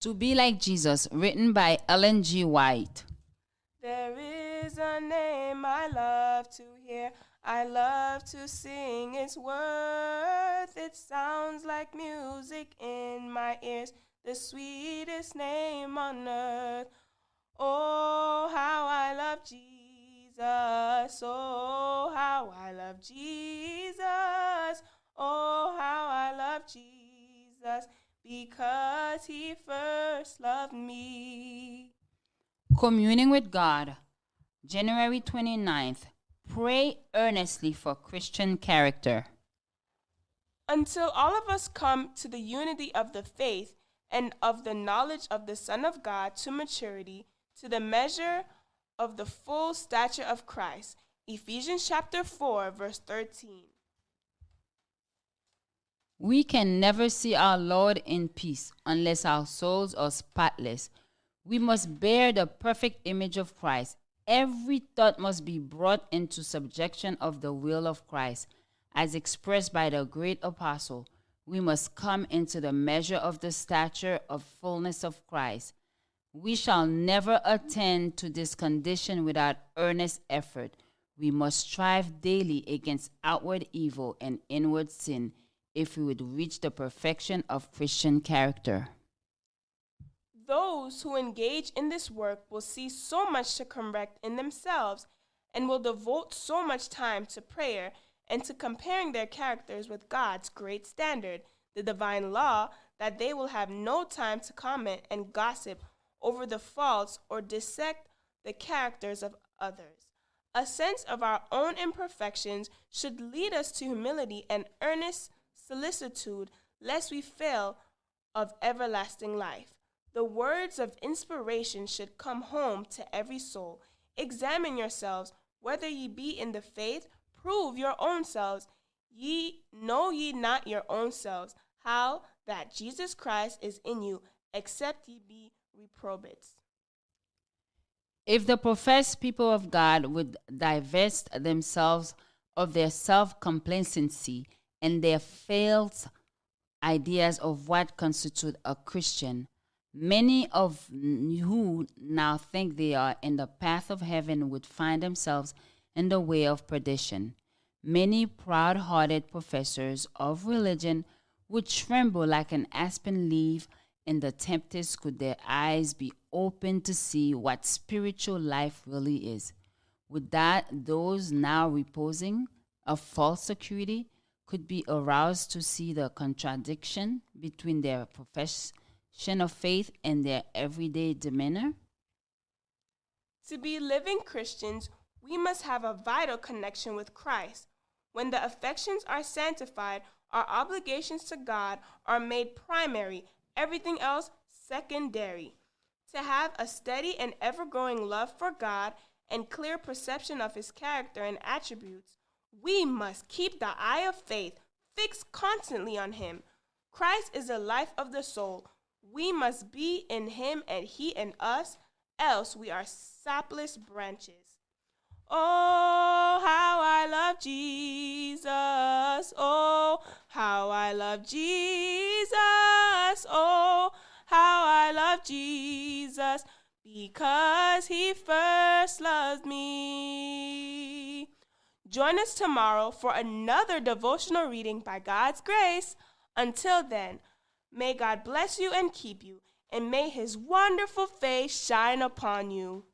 To Be Like Jesus, written by Ellen G. White. There is a name I love to hear, I love to sing its worth. It sounds like music in my ears, the sweetest name on earth. Oh, how I love Jesus. Oh, how I love Jesus. Oh, how I love Jesus, because he first loved me. Communing with God, January 29th. Pray earnestly for Christian character. Until all of us come to the unity of the faith and of the knowledge of the Son of God, to maturity, to the measure of the full stature of Christ. Ephesians chapter 4, verse 13. We can never see our Lord in peace unless our souls are spotless. We must bear the perfect image of Christ. Every thought must be brought into subjection of the will of Christ, as expressed by the great apostle. We must come into the measure of the stature of fullness of Christ. We shall never attain to this condition without earnest effort. We must strive daily against outward evil and inward sin if we would reach the perfection of Christian character. Those who engage in this work will see so much to correct in themselves and will devote so much time to prayer and to comparing their characters with God's great standard, the divine law, that they will have no time to comment and gossip over the faults or dissect the characters of others. A sense of our own imperfections should lead us to humility and earnest solicitude, lest we fail of everlasting life. The words of inspiration should come home to every soul. Examine yourselves, whether ye be in the faith. Prove your own selves. Know ye not your own selves, how that Jesus Christ is in you, except ye be reprobates. If the professed people of God would divest themselves of their self-complacency and their false ideas of what constitutes a Christian, many of who now think they are in the path of heaven would find themselves in the way of perdition. Many proud-hearted professors of religion would tremble like an aspen leaf in the tempest could their eyes be opened to see what spiritual life really is. Would that those now reposing a false security could be aroused to see the contradiction between their profession of faith and their everyday demeanor? To be living Christians, we must have a vital connection with Christ. When the affections are sanctified, our obligations to God are made primary, everything else secondary. To have a steady and ever-growing love for God and clear perception of his character and attributes, we must keep the eye of faith fixed constantly on him. Christ is the life of the soul. We must be in him and he in us, else we are sapless branches. Oh, how I love Jesus. Oh, how I love Jesus. Oh, how I love Jesus, because he first loved me. Join us tomorrow for another devotional reading by God's grace. Until then, may God bless you and keep you, and may his wonderful face shine upon you.